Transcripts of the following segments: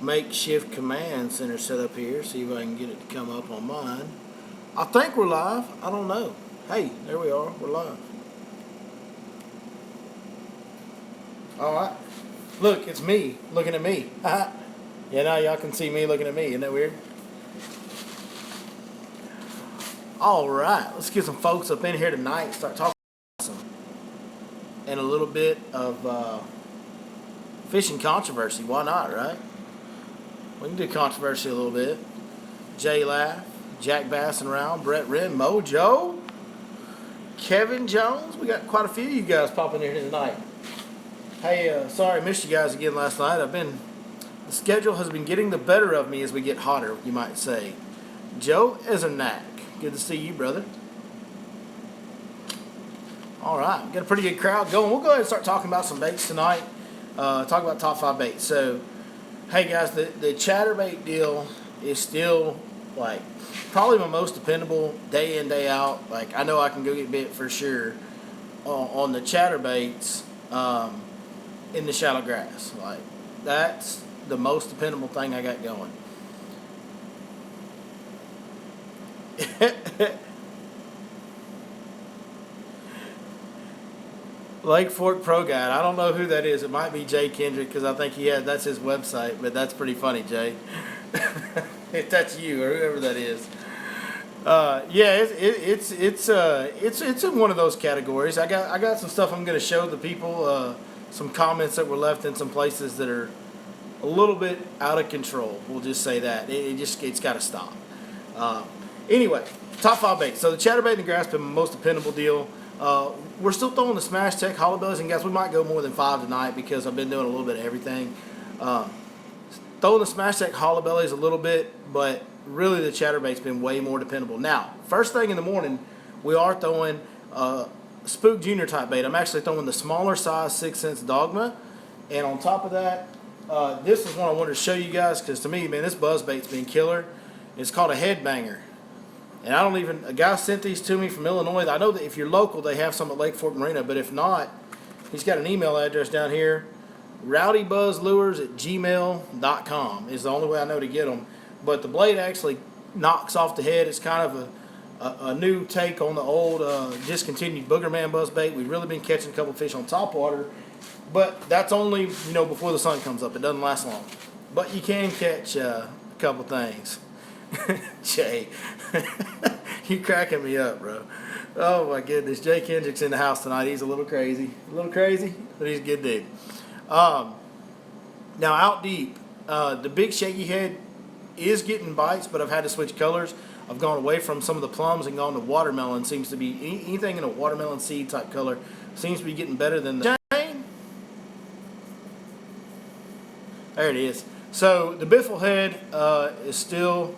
makeshift command center set up here. See if I can get it to come up on mine. I think we're live. I don't know. Hey, there we are. We're live. All right. Look, it's me looking at me. Yeah, now y'all can see me looking at me. Isn't that weird? All right. Let's get some folks up in here tonight and start talking and a little bit of fishing controversy. Why not, right? We can do controversy a little bit. Jay Laugh, Jack Bassin around, Brett Wren, Mojo, Kevin Jones. We got quite a few of you guys popping in here tonight. Hey, sorry I missed you guys again last night. The schedule has been getting the better of me as we get hotter, you might say. Joe Ezernak, good to see you, brother. All right, we got a pretty good crowd going. We'll go ahead and start talking about some baits tonight. Talk about top 5 baits. So, hey guys, the chatterbait deal is still like probably my most dependable day in, day out. Like I know I can go get bit for sure on the chatterbaits in the shallow grass. Like that's the most dependable thing I got going. Lake Fork Pro Guide. I don't know who that is. It might be Jay Kendrick because I think that's his website. But that's pretty funny, Jay. If that's you or whoever that is. Yeah, it's in one of those categories. I got some stuff I'm going to show the people. Some comments that were left in some places that are a little bit out of control. We'll just say that it's got to stop. Anyway, top 5 baits. So the chatterbait and the grass been the most dependable deal. We're still throwing the Smash Tech hollow bellies, and guys, we might go more than 5 tonight because I've been doing a little bit of everything. Throwing the Smash Tech hollow bellies a little bit, but really the chatterbait's been way more dependable. Now, first thing in the morning, we are throwing Spook Junior type bait. I'm actually throwing the smaller size 6 cents Dogma, and on top of that, this is one I wanted to show you guys because to me, man, this buzz bait's been killer. It's called a headbanger. And a guy sent these to me from Illinois. I know that if you're local, they have some at Lake Fork Marina, but if not, he's got an email address down here. rowdybuzzlures@gmail.com is the only way I know to get them. But the blade actually knocks off the head. It's kind of a new take on the old discontinued Boogerman buzz bait. We've really been catching a couple fish on topwater, but that's only before the sun comes up. It doesn't last long, but you can catch a couple things. Jay, you cracking me up, bro. Oh my goodness, Jay Kendrick's in the house tonight. He's a little crazy, but he's a good dude. Now out deep, the big shaky head is getting bites, but I've had to switch colors. I've gone away from some of the plums and gone to watermelon. Seems to be anything in a watermelon seed type color seems to be getting better than the. There it is. So the biffle head is still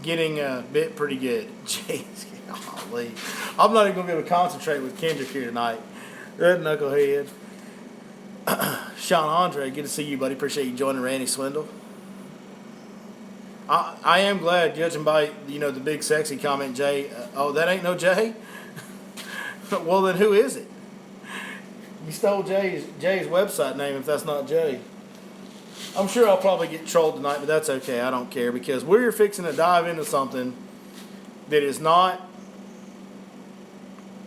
getting bit pretty good. Jeez, golly. I'm not even going to be able to concentrate with Kendrick here tonight. That knucklehead. Sean Andre, good to see you, buddy. Appreciate you joining Randy Swindle. I am glad, judging by the big sexy comment, Jay. Oh, that ain't no Jay? Well, then who is it? You stole Jay's website name if that's not Jay. I'm sure I'll probably get trolled tonight, but that's okay. I don't care because we're fixing to dive into something that is not,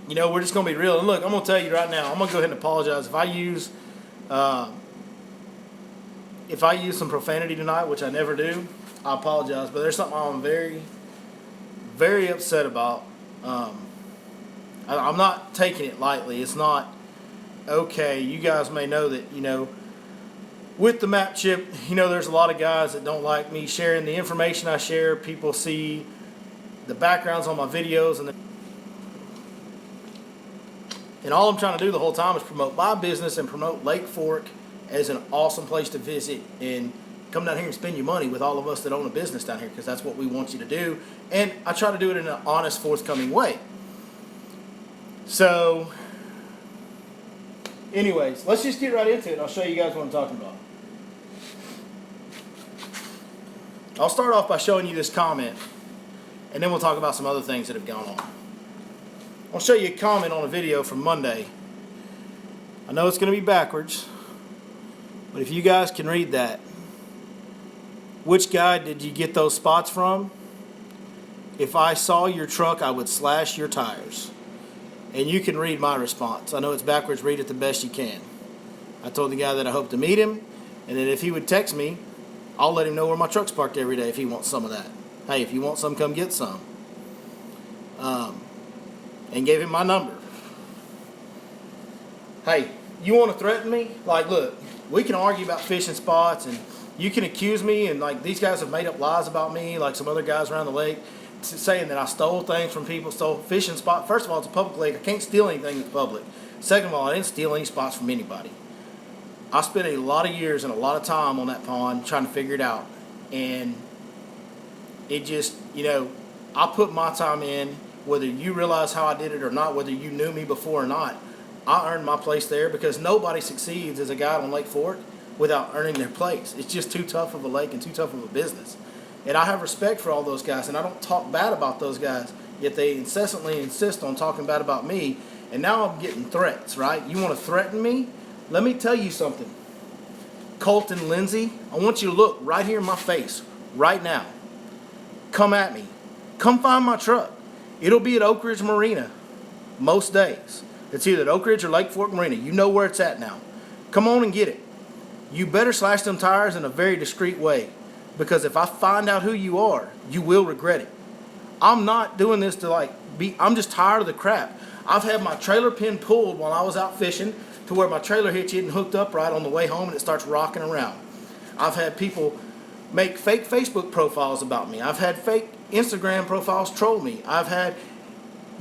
we're just going to be real. And look, I'm going to tell you right now, I'm going to go ahead and apologize if I use some profanity tonight, which I never do. I apologize, but there's something I'm very, very upset about. I'm not taking it lightly. It's not okay. You guys may know that, with the map chip, there's a lot of guys that don't like me sharing the information I share. People see the backgrounds on my videos, and all I'm trying to do the whole time is promote my business and promote Lake Fork as an awesome place to visit and come down here and spend your money with all of us that own a business down here because that's what we want you to do. And I try to do it in an honest, forthcoming way. So, anyways, let's just get right into it. I'll show you guys what I'm talking about. I'll start off by showing you this comment, and then we'll talk about some other things that have gone on. I'll show you a comment on a video from Monday. I know it's going to be backwards, but if you guys can read that, Which guy did you get those spots from? If I saw your truck, I would slash your tires. And you can read my response. I know it's backwards. Read it the best you can. I told the guy that I hope to meet him, and that if he would text me, I'll let him know where my truck's parked every day if he wants some of that. Hey, if you want some, come get some. And gave him my number. Hey, you want to threaten me? Like, look, we can argue about fishing spots, and you can accuse me, and like these guys have made up lies about me, like some other guys around the lake, saying that I stole things from people, stole fishing spot. First of all, it's a public lake. I can't steal anything that's public. Second of all, I didn't steal any spots from anybody. I spent a lot of years and a lot of time on that pond trying to figure it out. And it just, I put my time in, whether you realize how I did it or not, whether you knew me before or not. I earned my place there because nobody succeeds as a guide on Lake Fork without earning their place. It's just too tough of a lake and too tough of a business. And I have respect for all those guys, and I don't talk bad about those guys, yet they incessantly insist on talking bad about me, and now I'm getting threats, right? You want to threaten me? Let me tell you something. Colton Lindsay, I want you to look right here in my face, right now. Come at me. Come find my truck. It'll be at Oak Ridge Marina most days. It's either at Oak Ridge or Lake Fork Marina. You know where it's at now. Come on and get it. You better slash them tires in a very discreet way, because if I find out who you are, you will regret it. I'm not doing this to I'm just tired of the crap. I've had my trailer pin pulled while I was out fishing to where my trailer hitch isn't hooked up right on the way home and it starts rocking around. I've had people make fake Facebook profiles about me. I've had fake Instagram profiles troll me. I've had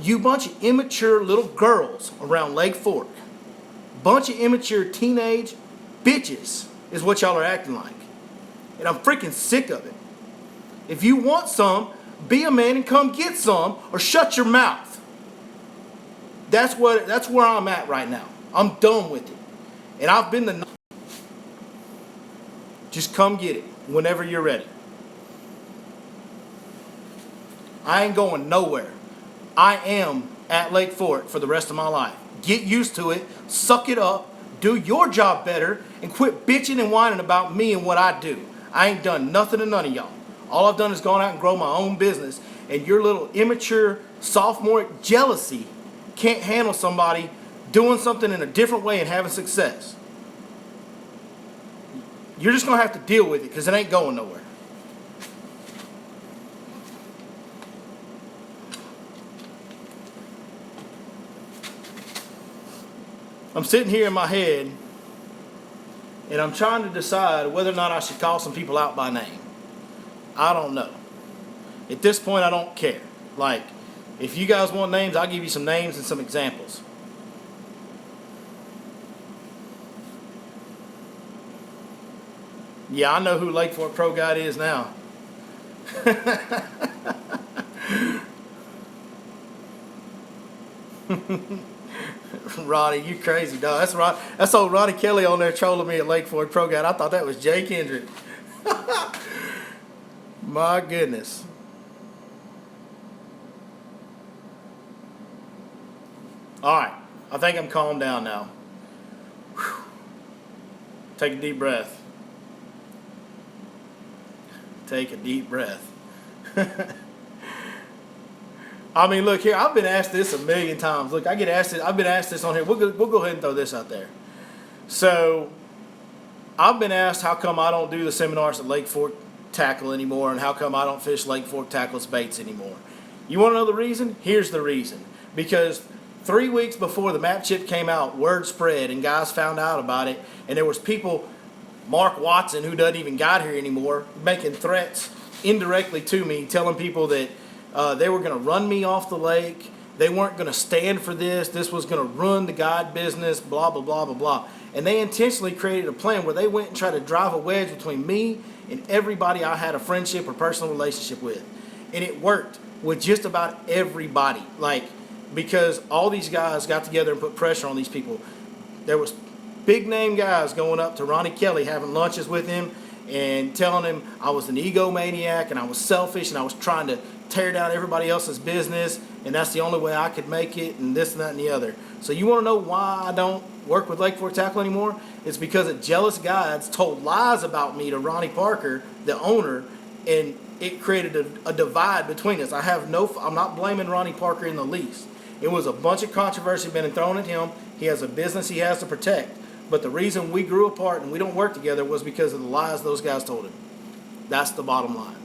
you bunch of immature little girls around Lake Fork. Bunch of immature teenage bitches is what y'all are acting like. And I'm freaking sick of it. If you want some, be a man and come get some, or shut your mouth. That's where I'm at right now. I'm done with it. And I've been the... Just come get it whenever you're ready. I ain't going nowhere. I am at Lake Fork for the rest of my life. Get used to it. Suck it up. Do your job better. And quit bitching and whining about me and what I do. I ain't done nothing to none of y'all. All I've done is gone out and grow my own business. And your little immature sophomoric jealousy can't handle somebody doing something in a different way and having success. You're just going to have to deal with it because it ain't going nowhere. I'm sitting here in my head and I'm trying to decide whether or not I should call some people out by name. I don't know. At this point, I don't care. Like, if you guys want names, I'll give you some names and some examples. Yeah, I know who Lake Fork Pro Guide is now. Ronnie, you crazy dog. That's old Ronnie Kelly on there trolling me at Lake Fork Pro Guide. I thought that was Jay Kendrick. My goodness. All right, I think I'm calmed down now. Whew. Take a deep breath. Take a deep breath. I mean, look here. I've been asked this a million times. Look, I get asked this. I've been asked this on here. We'll go ahead and throw this out there. So, I've been asked how come I don't do the seminars at Lake Fork Tackle anymore, and how come I don't fish Lake Fork Tackle's baits anymore. You want to know the reason? Here's the reason. Because 3 weeks before the map chip came out, word spread, and guys found out about it, and there was people, Mark Watson, who doesn't even got here anymore, making threats indirectly to me, telling people that they were going to run me off the lake. They weren't going to stand for this. This was going to ruin the guide business, blah, blah, blah, blah, blah. And they intentionally created a plan where they went and tried to drive a wedge between me and everybody I had a friendship or personal relationship with. And it worked with just about everybody. Because all these guys got together and put pressure on these people. There was big name guys going up to Ronnie Kelly, having lunches with him and telling him I was an egomaniac and I was selfish and I was trying to tear down everybody else's business and that's the only way I could make it, and this and that and the other. So you want to know why I don't work with Lake Fork Tackle anymore? It's because a jealous guides told lies about me to Ronnie Parker, the owner, and it created a divide between us. I'm not blaming Ronnie Parker in the least. It was a bunch of controversy being thrown at him. He has a business he has to protect. But the reason we grew apart and we don't work together was because of the lies those guys told him. That's the bottom line.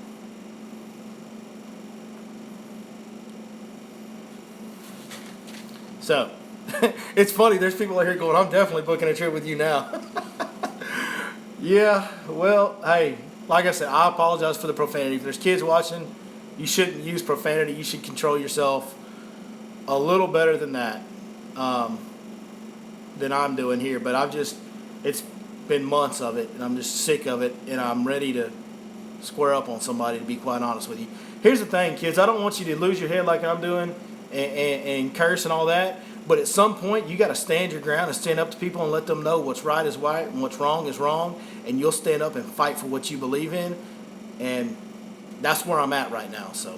So, it's funny, there's people out here going, I'm definitely booking a trip with you now. Yeah, well, hey, like I said, I apologize for the profanity. If there's kids watching, you shouldn't use profanity. You should control yourself a little better than that, than I'm doing here. But it's been months of it, and I'm just sick of it, and I'm ready to square up on somebody, to be quite honest with you. Here's the thing, kids. I don't want you to lose your head like I'm doing and curse and all that. But at some point, you got to stand your ground and stand up to people and let them know what's right is right and what's wrong is wrong. And you'll stand up and fight for what you believe in. And that's where I'm at right now. So,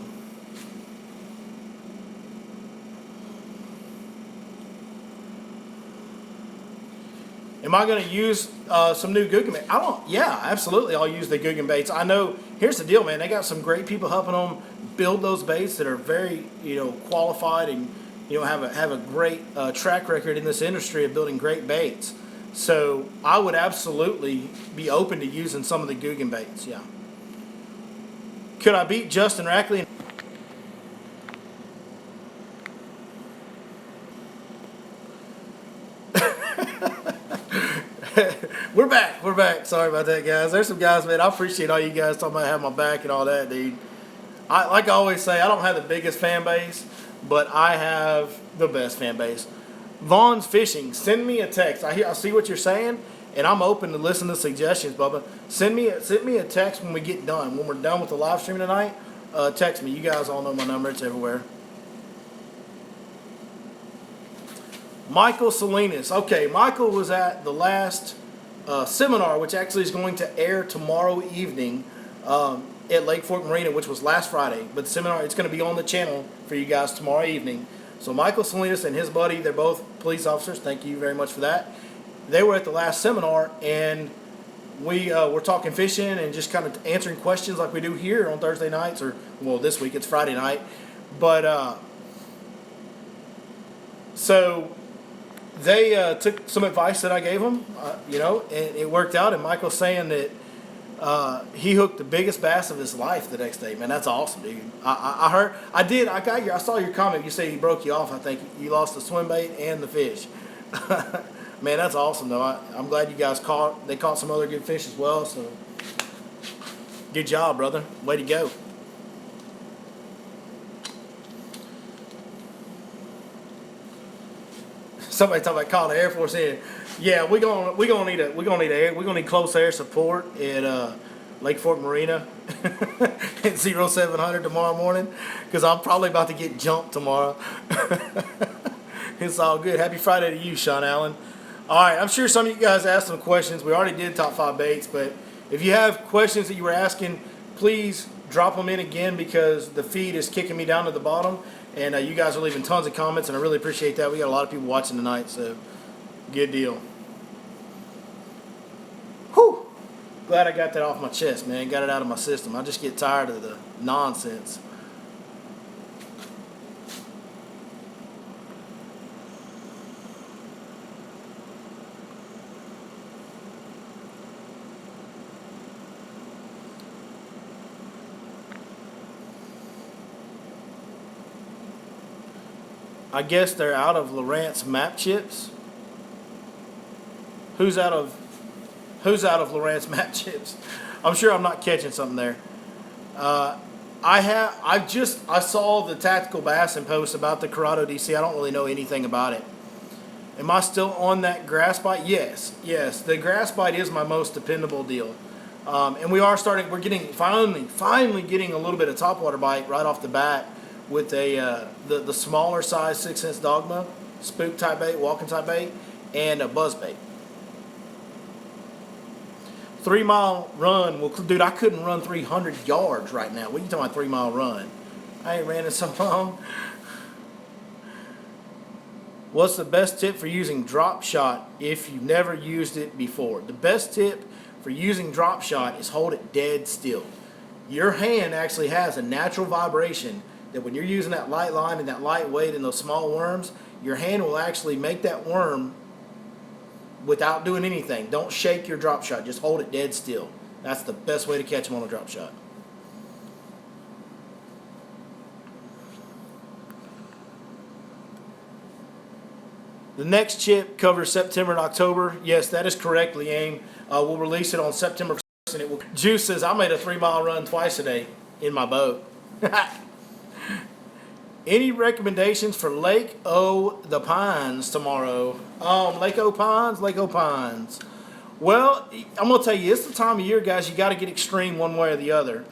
am I going to use some new Guggen baits? Yeah, absolutely. I'll use the Guggen baits. I know. Here's the deal, man. They got some great people helping them build those baits that are very, qualified and have a great track record in this industry of building great baits. So I would absolutely be open to using some of the Guggen baits. Yeah. Could I beat Justin Rackley? We're back. We're back. Sorry about that, guys. There's some guys, man. I appreciate all you guys talking about having my back and all that, dude. Like I always say, I don't have the biggest fan base, but I have the best fan base. Vaughn's Fishing, send me a text. I see what you're saying, and I'm open to listen to suggestions, Bubba. Send me a text when we get done. When we're done with the live stream tonight, text me. You guys all know my number. It's everywhere. Michael Salinas. Okay, Michael was at the last seminar, which actually is going to air tomorrow evening at Lake Fork Marina, which was last Friday. But the seminar, it's going to be on the channel for you guys tomorrow evening. So Michael Salinas and his buddy, they're both police officers. Thank you very much for that. They were at the last seminar, and we were talking fishing and just kind of answering questions like we do here on Thursday nights, or, well, this week it's Friday night. But, so they took some advice that I gave them, and it worked out. And Michael's saying that he hooked the biggest bass of his life the next day. Man, that's awesome, dude. I saw your comment. You say he broke you off. I think you lost the swim bait and the fish. Man, that's awesome, though. I'm glad you guys they caught some other good fish as well. So, good job, brother. Way to go. Somebody talking about calling the Air Force in. Yeah, we're gonna need close air support at Lake Fork Marina at 0700 tomorrow morning, because I'm probably about to get jumped tomorrow. It's all good. Happy Friday to you, Sean Allen. All right, I'm sure some of you guys asked some questions. We already did top 5 baits, but if you have questions that you were asking, please drop them in again, because the feed is kicking me down to the bottom. And you guys are leaving tons of comments, and I really appreciate that. We got a lot of people watching tonight, so good deal. Whew. Glad I got that off my chest, man. Got it out of my system. I just get tired of the nonsense. I guess they're out of Lowrance map chips. Who's out of Lowrance map chips? I'm sure I'm not catching something there. I saw the Tactical Bassin post about the Corrado DC. I don't really know anything about it. Am I still on that grass bite? Yes. The grass bite is my most dependable deal. And we're finally getting a little bit of topwater bite right off the bat with the smaller size 6-inch Dogma, spook type bait, walking type bait, and a buzz bait. 3 mile run. Well, dude, I couldn't run 300 yards right now. What are you talking about, 3 mile run? I ain't ran in so long. What's the best tip for using drop shot if you've never used it before? The best tip for using drop shot is hold it dead still. Your hand actually has a natural vibration that when you're using that light line and that light weight and those small worms, your hand will actually make that worm without doing anything. Don't shake your drop shot. Just hold it dead still. That's the best way to catch them on a drop shot. The next chip covers September and October. Yes, that is correct, Leanne. We'll release it on September 1st, and it will. Juice says, I made a 3-mile run twice a day in my boat. Any recommendations for Lake O the Pines tomorrow? Lake O Pines. Well, I'm going to tell you, it's the time of year, guys, you got to get extreme one way or the other.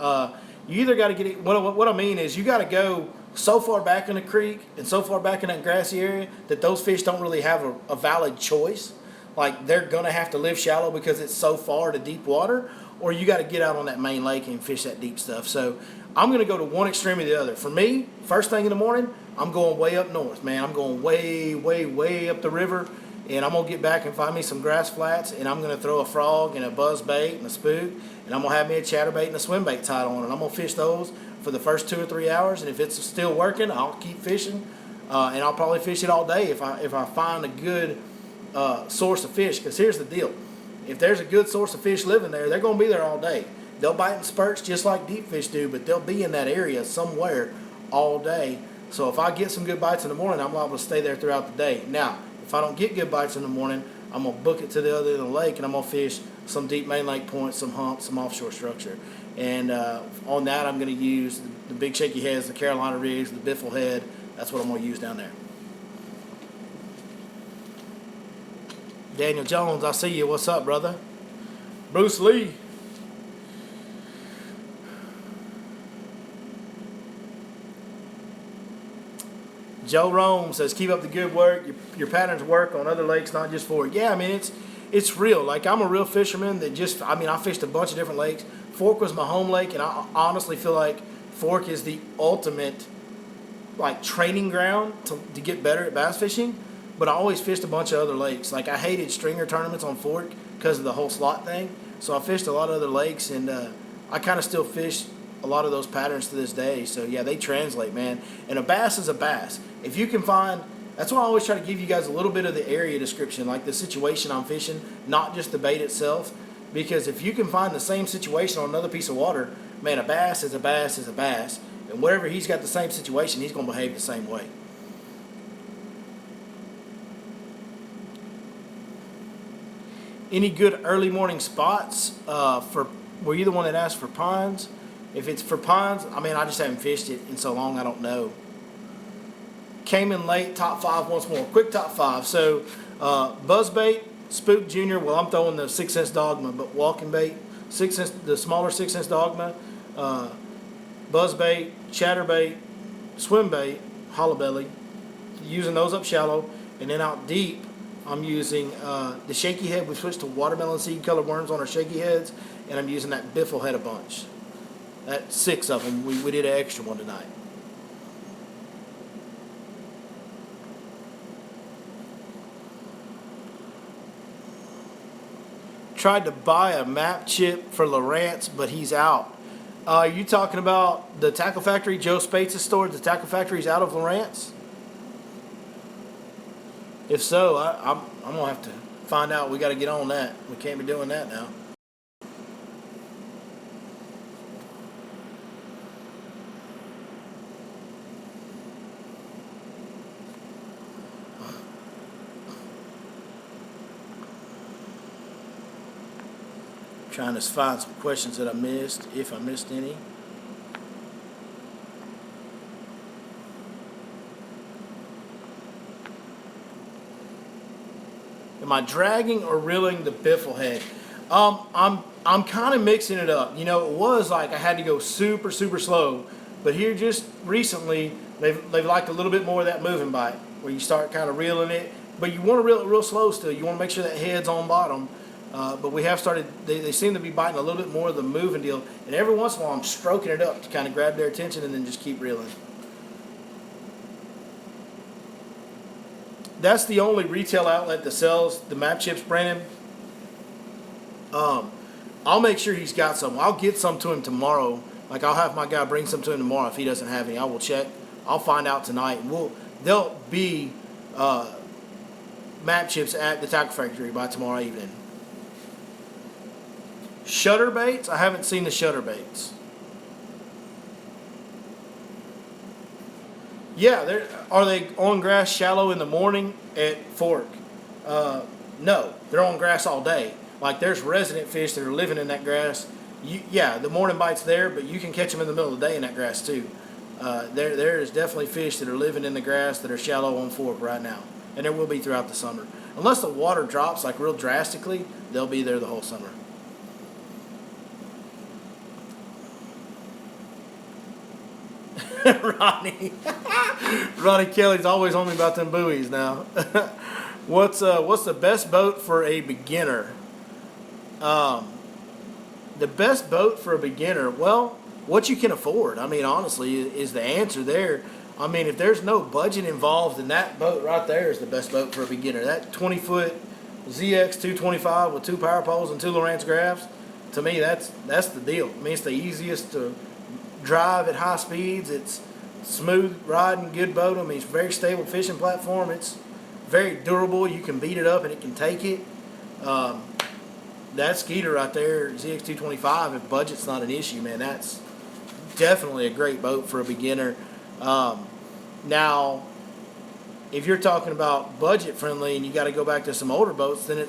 You either got to get it, what I mean is you got to go so far back in the creek and so far back in that grassy area that those fish don't really have a valid choice. Like, they're going to have to live shallow because it's so far to deep water, or you got to get out on that main lake and fish that deep stuff. So I'm going to go to one extreme or the other. For me, first thing in the morning, I'm going way up north, man. I'm going way, way, way up the river, and I'm going to get back and find me some grass flats, and I'm going to throw a frog and a buzz bait and a spook, and I'm going to have me a chatterbait and a swim bait tied on, and I'm going to fish those for the first 2 or 3 hours, and if it's still working, I'll keep fishing, and I'll probably fish it all day if I find a good source of fish. Because here's the deal: if there's a good source of fish living there, they're going to be there all day. They'll bite in spurts just like deep fish do, but they'll be in that area somewhere all day. So if I get some good bites in the morning, I'm liable to stay there throughout the day. Now, if I don't get good bites in the morning, I'm going to book it to the other end of the lake, and I'm going to fish some deep main lake points, some humps, some offshore structure. And on that, I'm going to use the big shaky heads, the Carolina rigs, the biffle head. That's what I'm going to use down there. Daniel Jones, I see you. What's up, brother? Bruce Lee. Joe Rome says, keep up the good work. Your patterns work on other lakes, not just Fork. Yeah, I mean, it's real. Like, I'm a real fisherman that I fished a bunch of different lakes. Fork was my home lake, and I honestly feel like Fork is the ultimate, like, training ground to get better at bass fishing. But I always fished a bunch of other lakes. Like, I hated stringer tournaments on Fork because of the whole slot thing. So I fished a lot of other lakes, and I kind of still fish a lot of those patterns to this day. So yeah, they translate, man. And a bass is a bass. If you can find, that's why I always try to give you guys a little bit of the area description, like the situation I'm fishing, not just the bait itself. Because if you can find the same situation on another piece of water, man, a bass is a bass is a bass. And wherever he's got the same situation, he's going to behave the same way. Any good early morning spots were you the one that asked for ponds? If it's for ponds, I mean, I just haven't fished it in so long, I don't know. Came in late, top 5 once more. Quick top 5. So, buzzbait, Spook Junior. Well, I'm throwing the 6-inch Dogma, but walking bait, the smaller 6-inch Dogma, buzzbait, chatterbait, swim bait, hollow belly. Using those up shallow, and then out deep, I'm using the shaky head. We switched to watermelon seed colored worms on our shaky heads, and I'm using that biffle head a bunch. That's 6 of them. We did an extra one tonight. Tried to buy a map chip for Lawrence, but he's out. Are you talking about the Tackle Factory? Joe Spates' store, the Tackle Factory's out of Lawrence? If so, I'm going to have to find out. We got to get on that. We can't be doing that now. Trying to find some questions that I missed, if I missed any. Am I dragging or reeling the biffle head? I'm kind of mixing it up. You know, it was like I had to go super, super slow, but here just recently they've liked a little bit more of that moving bite, where you start kind of reeling it, but you want to reel it real slow still. You want to make sure that head's on bottom. But we have started, they seem to be biting a little bit more of the moving deal. And every once in a while, I'm stroking it up to kind of grab their attention and then just keep reeling. that's the only retail outlet that sells the Map Chips, Brandon. I'll make sure he's got some. I'll get some to him tomorrow. Like, I'll have my guy bring some to him tomorrow if he doesn't have any. I will check. I'll find out tonight. There'll be Map Chips at the Tackle Factory by tomorrow evening. Shutter baits? I haven't seen the shutter baits. Yeah, are they on grass shallow in the morning at Fork? No, they're on grass all day. Like, there's resident fish that are living in that grass. Yeah, the morning bite's there, but you can catch them in the middle of the day in that grass too. There is definitely fish that are living in the grass that are shallow on Fork right now, and there will be throughout the summer. Unless the water drops like real drastically, they'll be there the whole summer. Ronnie Kelly's always on me about them buoys now. What's the best boat for a beginner? The best boat for a beginner, well, what you can afford. I mean, honestly, is the answer there. I mean, if there's no budget involved, then that boat right there is the best boat for a beginner. That 20-foot ZX 225 with 2 power poles and 2 Lowrance Grafts, to me, that's the deal. I mean, it's the easiest to drive at high speeds. It's smooth riding, good boat. I mean, it's a very stable fishing platform. It's very durable. You can beat it up and it can take it. That Skeeter right there, ZX 225, if budget's not an issue, man, that's definitely a great boat for a beginner. Now, if you're talking about budget friendly and you got to go back to some older boats, then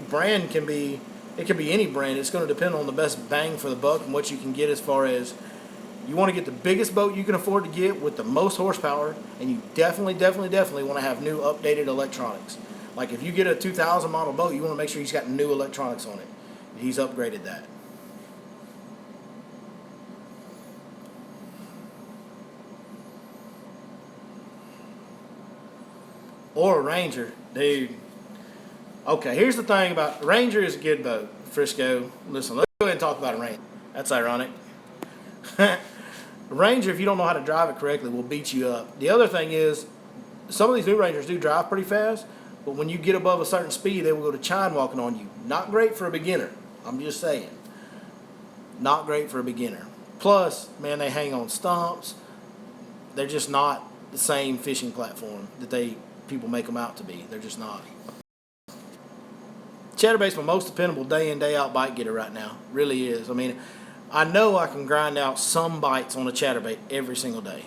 brand can be, it can be any brand. It's going to depend on the best bang for the buck and what you can get as far as, you want to get the biggest boat you can afford to get with the most horsepower, and you definitely want to have new updated electronics. Like, if you get a 2000 model boat, you want to make sure he's got new electronics on it. He's upgraded that. Or a Ranger, dude. Okay, here's the thing about Ranger is a good boat. Frisco, listen, let's go ahead and talk about a Ranger. That's ironic. A Ranger, if you don't know how to drive it correctly, will beat you up. The other thing is, some of these new Rangers do drive pretty fast, but when you get above a certain speed, they will go to chine walking on you. Not great for a beginner. I'm just saying. Not great for a beginner. Plus, man, they hang on stumps. They're just not the same fishing platform that people make them out to be. They're just not. Chatterbait's my most dependable day in, day out bite getter right now. Really is. I mean, I know I can grind out some bites on a chatterbait every single day.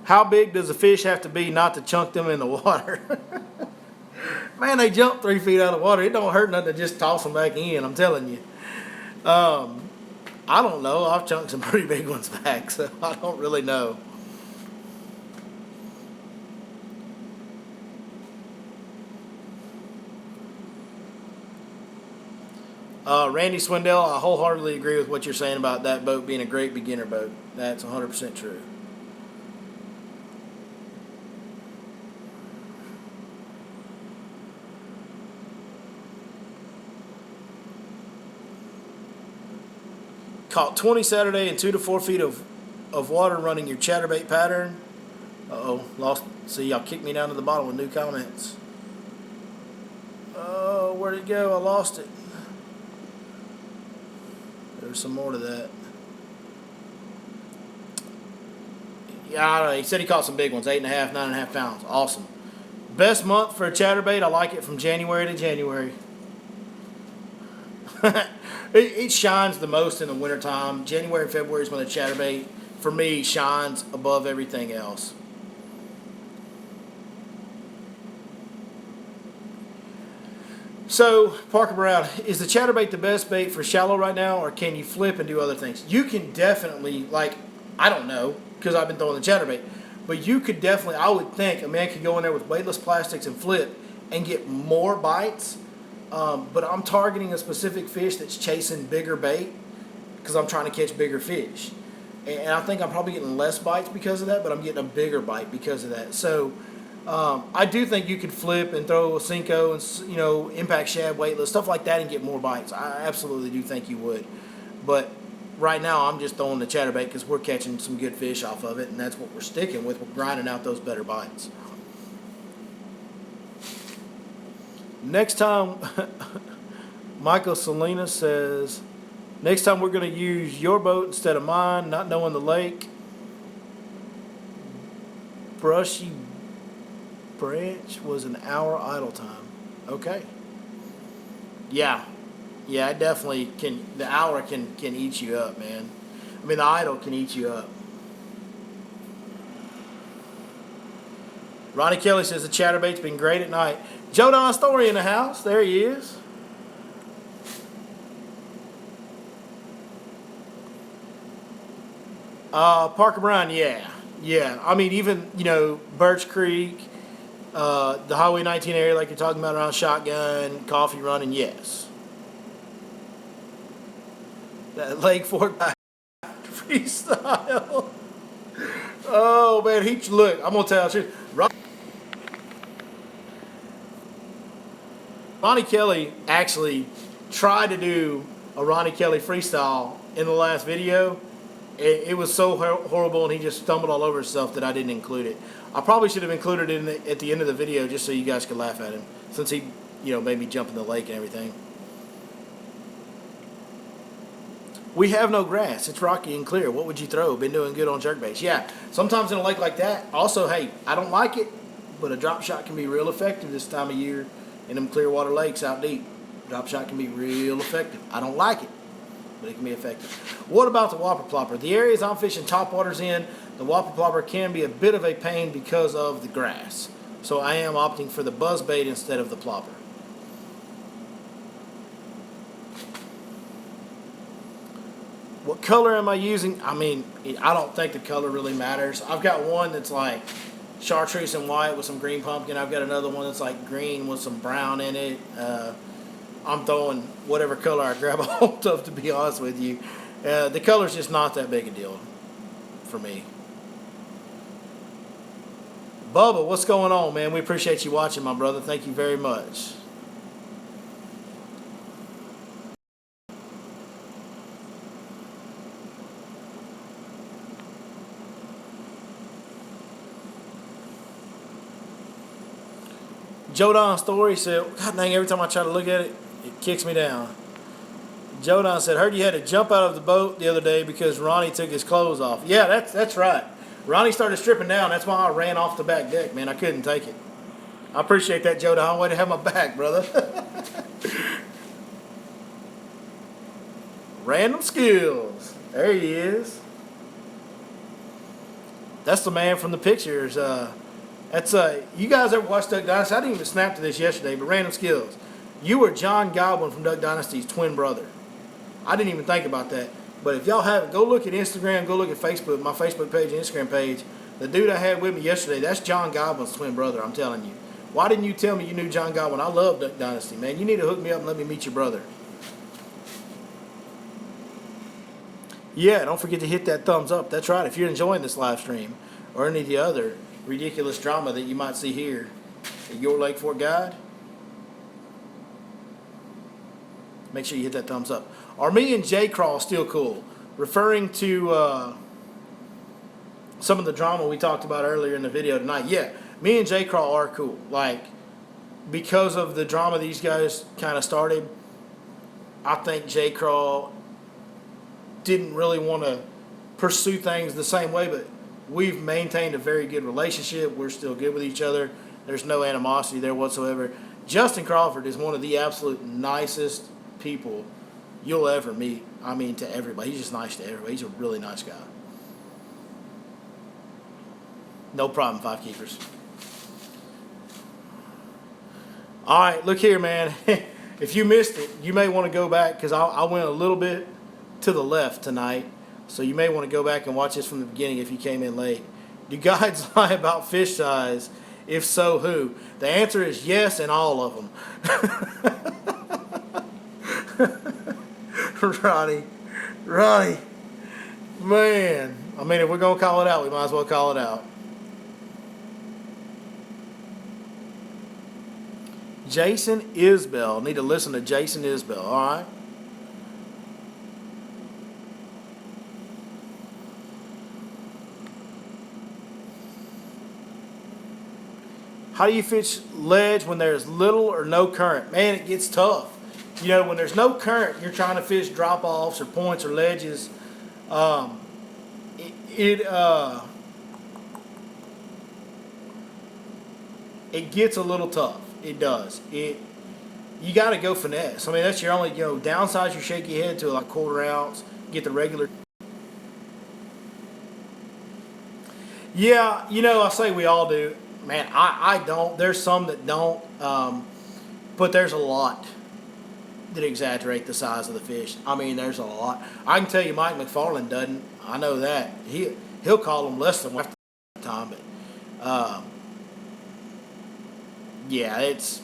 How big does a fish have to be not to chunk them in the water? Man, they jump 3 feet out of the water. It don't hurt nothing to just toss them back in, I'm telling you. I don't know. I've chunked some pretty big ones back, so I don't really know. Randy Swindell, I wholeheartedly agree with what you're saying about that boat being a great beginner boat. That's 100% true. Caught 20 Saturday and 2 to 4 feet of water running your chatterbait pattern. Uh-oh, lost. See, y'all kicked me down to the bottom with new comments. Oh, where'd it go? I lost it. There's some more to that. Yeah, I don't know. He said he caught some big ones, 8.5, 9.5 pounds. Awesome. Best month for a chatterbait, I like it from January to January. It shines the most in the wintertime. January and February is when the chatterbait, for me, shines above everything else. So, Parker Brown, is the chatterbait the best bait for shallow right now, or can you flip and do other things? You can definitely, like, I don't know, because I've been throwing the chatterbait, but you could definitely, I would think, a man could go in there with weightless plastics and flip and get more bites. But I'm targeting a specific fish that's chasing bigger bait because I'm trying to catch bigger fish. And I think I'm probably getting less bites because of that, but I'm getting a bigger bite because of that. So I do think you could flip and throw a Cinco and, impact shad, weightless, stuff like that and get more bites. I absolutely do think you would. But right now I'm just throwing the chatterbait because we're catching some good fish off of it, and that's what we're sticking with. We're grinding out those better bites. Next time, Michael Salinas says, next time we're going to use your boat instead of mine, not knowing the lake. Brushy Branch was an hour idle time. Okay. Yeah. Yeah, it definitely can. The hour can eat you up, man. I mean, the idle can eat you up. Ronnie Kelly says the chatterbait's been great at night. Joe Don Story in the house. There he is. Parker Brown, yeah. Yeah. I mean, even, Birch Creek, the Highway 19 area, like you're talking about around Shotgun, Coffee Running, yes. That Lake Fork freestyle. Oh, man. Look, I'm going to tell you the truth. Ronnie Kelly actually tried to do a Ronnie Kelly freestyle in the last video. It was so horrible, and he just stumbled all over himself that I didn't include it. I probably should have included it at the end of the video just so you guys could laugh at him, since he, made me jump in the lake and everything. We have no grass. It's rocky and clear. What would you throw? Been doing good on jerkbaits. Yeah, sometimes in a lake like that. Also, hey, I don't like it, but a drop shot can be real effective this time of year in them clear water lakes out deep. Drop shot can be real effective. I don't like it, but it can be effective. What about the whopper plopper? The areas I'm fishing top waters in, the whopper plopper can be a bit of a pain because of the grass. So I am opting for the buzz bait instead of the plopper. What color am I using? I mean, I don't think the color really matters. I've got one that's like chartreuse and white with some green pumpkin. I've got another one that's like green with some brown in it. I'm throwing whatever color I grab a hold of, to be honest with you. The color's just not that big a deal for me. Bubba, what's going on, man? We appreciate you watching, my brother. Thank you very much. Joe Don Story said, God dang, every time I try to look at it, it kicks me down. Joe Don said, heard you had to jump out of the boat the other day because Ronnie took his clothes off. Yeah, that's right. Ronnie started stripping down. That's why I ran off the back deck, man. I couldn't take it. I appreciate that, Joe Don. Way to have my back, brother. Random Skills. There he is. That's the man from the pictures. You guys ever watched Duck Dynasty? I didn't even snap to this yesterday, but Random Skills. You were John Goblin from Duck Dynasty's twin brother. I didn't even think about that. But if y'all haven't, go look at Instagram, go look at Facebook, my Facebook page and Instagram page. The dude I had with me yesterday, that's John Goblin's twin brother, I'm telling you. Why didn't you tell me you knew John Goblin? I love Duck Dynasty, man. You need to hook me up and let me meet your brother. Yeah, don't forget to hit that thumbs up. That's right. If you're enjoying this live stream or any of the other ridiculous drama that you might see here at Your Lake Fork Guide, make sure you hit that thumbs up. Are me and J Crawl still cool? Referring to some of the drama we talked about earlier in the video tonight. Yeah, me and J Crawl are cool. Like, because of the drama these guys kind of started, I think J Crawl didn't really want to pursue things the same way, but we've maintained a very good relationship. We're still good with each other. There's no animosity there whatsoever. Justin Crawford is one of the absolute nicest people you'll ever meet. I mean, to everybody. He's just nice to everybody. He's a really nice guy. No problem, Five Keepers. All right, look here, man. If you missed it, you may want to go back because I went a little bit to the left tonight. So you may want to go back and watch this from the beginning if you came in late. Do guides lie about fish size? If so, who? The answer is yes, and all of them. Ronnie, man. I mean, if we're going to call it out, we might as well call it out. Jason Isbell. Need to listen to Jason Isbell, all right? How do you fish ledge when there's little or no current? Man, it gets tough. You know, when there's no current, you're trying to fish drop-offs or points or ledges. Um, it, it, uh, it gets a little tough. It does. You got to go finesse. I mean, that's your only, downsize your shaky head to like 1/4 ounce. Get the regular. Yeah, I say we all do. Man, I don't. There's some that don't. But there's a lot that exaggerate the size of the fish. I mean, there's a lot. I can tell you Mike McFarland doesn't. I know that. He'll call them less than one time, but yeah, it's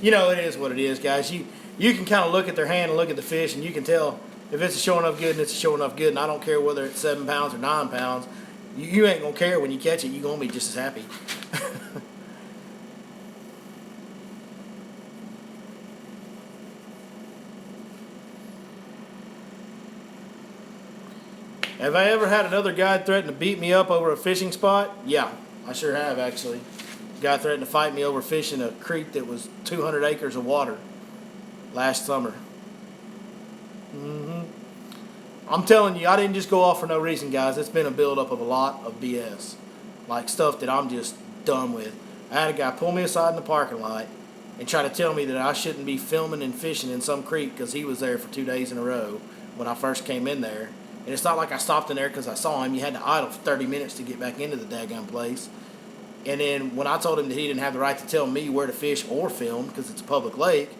it is what it is, guys. You can kind of look at their hand and look at the fish, and you can tell if it's a showing up good and it's a showing up good. And I don't care whether it's 7 pounds or 9 pounds. You ain't gonna care when you catch it. You're gonna be just as happy. Have I ever had another guy threaten to beat me up over a fishing spot? Yeah, I sure have, actually. Guy threatened to fight me over fishing a creek that was 200 acres of water last summer. I'm telling you, I didn't just go off for no reason, guys. It's been a buildup of a lot of BS. Like stuff that I'm just done with. I had a guy pull me aside in the parking lot and try to tell me that I shouldn't be filming and fishing in some creek because he was there for 2 days in a row when I first came in there. And it's not like I stopped in there because I saw him. You had to idle for 30 minutes to get back into the daggone place. And then when I told him that he didn't have the right to tell me where to fish or film because it's a public lake,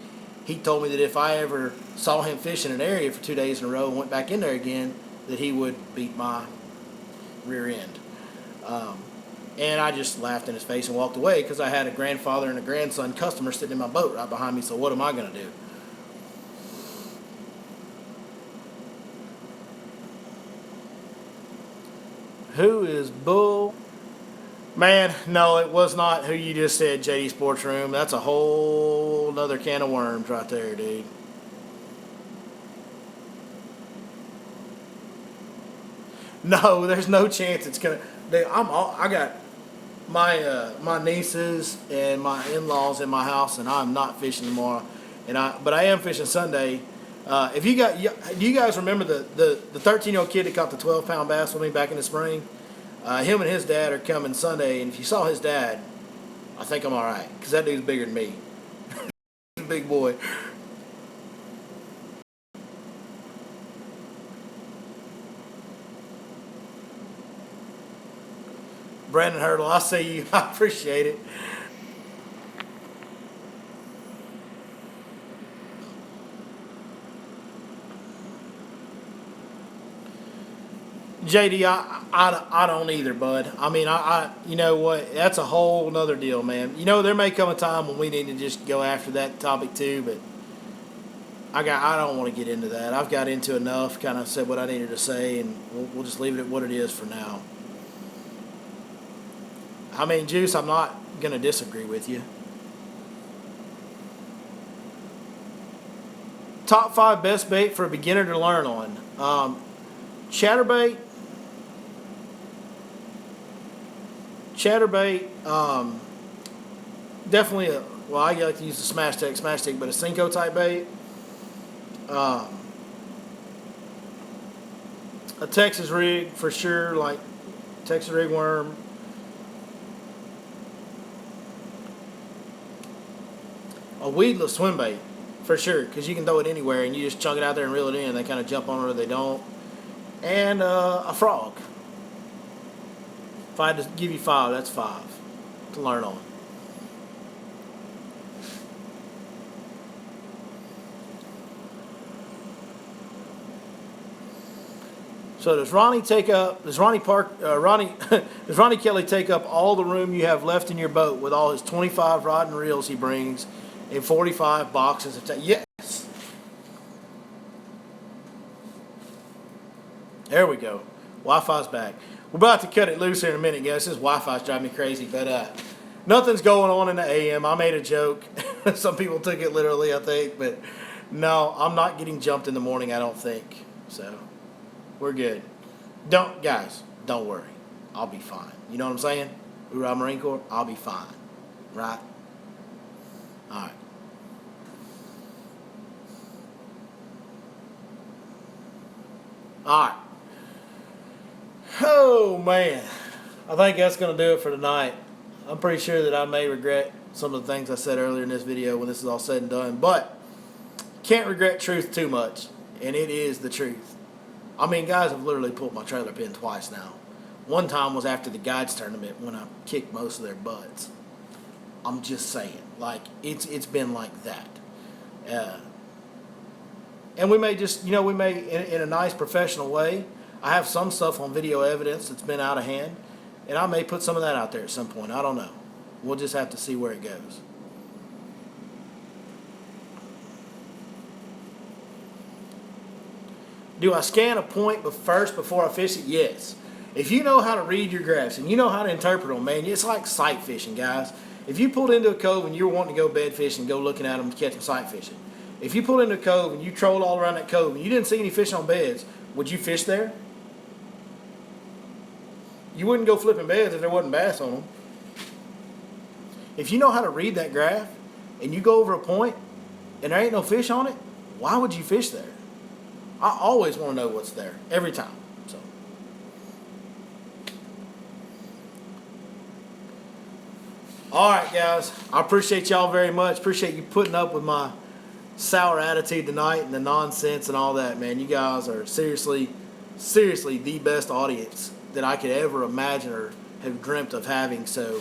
he told me that if I ever saw him fish in an area for 2 days in a row and went back in there again, that he would beat my rear end. And I just laughed in his face and walked away because I had a grandfather and a grandson customer sitting in my boat right behind me, so what am I going to do? Who is Bull? Man, no, it was not who you just said, JD Sports Room. That's a whole other can of worms right there, dude. No, there's no chance it's gonna. I got my nieces and my in-laws in my house, and I'm not fishing tomorrow. But I am fishing Sunday. Do you guys remember the 13-year-old kid that caught the 12-pound bass with me back in the spring? Him and his dad are coming Sunday, and if you saw his dad, I think I'm all right because that dude's bigger than me. He's a big boy. Brandon Hurdle, I see you. I appreciate it. JD, I don't either, bud. I mean, you know what? That's a whole nother deal, man. There may come a time when we need to just go after that topic too, but I don't want to get into that. I've got into enough, kind of said what I needed to say, and we'll just leave it at what it is for now. I mean, Juice, I'm not going to disagree with you. Top 5 best bait for a beginner to learn on. Chatterbait. Definitely I like to use the smash stick, but a Senko type bait. A Texas rig for sure, like Texas rig worm. A weedless swim bait for sure, because you can throw it anywhere and you just chunk it out there and reel it in. They kind of jump on it or they don't. And a frog. If I had to give you 5, that's 5 to learn on. So does Ronnie Kelly take up all the room you have left in your boat with all his 25 rod and reels he brings and 45 boxes of yes. There we go. Wi-Fi's back. We're about to cut it loose here in a minute, guys. This Wi-Fi's driving me crazy, but nothing's going on in the AM. I made a joke. Some people took it literally, I think, but no, I'm not getting jumped in the morning, I don't think. So we're good. Don't worry. I'll be fine. You know what I'm saying? Hoorah Marine Corps, I'll be fine. Right? All right. All right. Oh, man. I think that's going to do it for tonight. I'm pretty sure that I may regret some of the things I said earlier in this video when this is all said and done. But can't regret truth too much. And it is the truth. I mean, guys have literally pulled my trailer pin twice now. One time was after the guides tournament when I kicked most of their butts. I'm just saying. Like, it's been like that. And we may just, we may, in a nice professional way, I have some stuff on video evidence that's been out of hand, and I may put some of that out there at some point. I don't know. We'll just have to see where it goes. Do I scan a point first before I fish it? Yes. If you know how to read your graphs and you know how to interpret them, man, it's like sight fishing, guys. If you pulled into a cove and you were wanting to go bed fishing and go looking at them to catch them sight fishing, if you pulled into a cove and you trolled all around that cove and you didn't see any fish on beds, would you fish there? You wouldn't go flipping beds if there wasn't bass on them. If you know how to read that graph and you go over a point and there ain't no fish on it, why would you fish there? I always want to know what's there, every time. So, all right, guys. I appreciate y'all very much. Appreciate you putting up with my sour attitude tonight and the nonsense and all that, man. You guys are seriously the best audience that I could ever imagine or have dreamt of having. So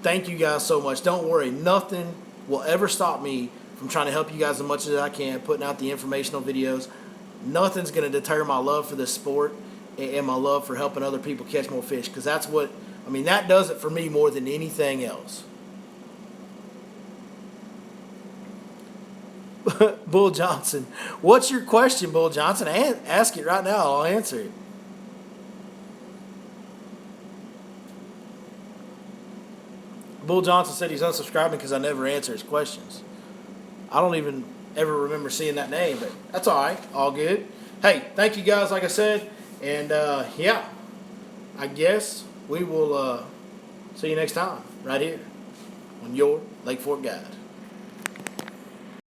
thank you guys so much. Don't worry, nothing will ever stop me from trying to help you guys as much as I can, putting out the informational videos. Nothing's going to deter my love for this sport and my love for helping other people catch more fish, because that's what, that does it for me more than anything else. Bull Johnson. What's your question, Bull Johnson? Ask it right now. I'll answer it. Bull Johnson said he's unsubscribing because I never answer his questions. I don't even ever remember seeing that name, but that's all right. All good. Hey, thank you guys, like I said. And, yeah, I guess we will see you next time right here on your Lake Fork Guide.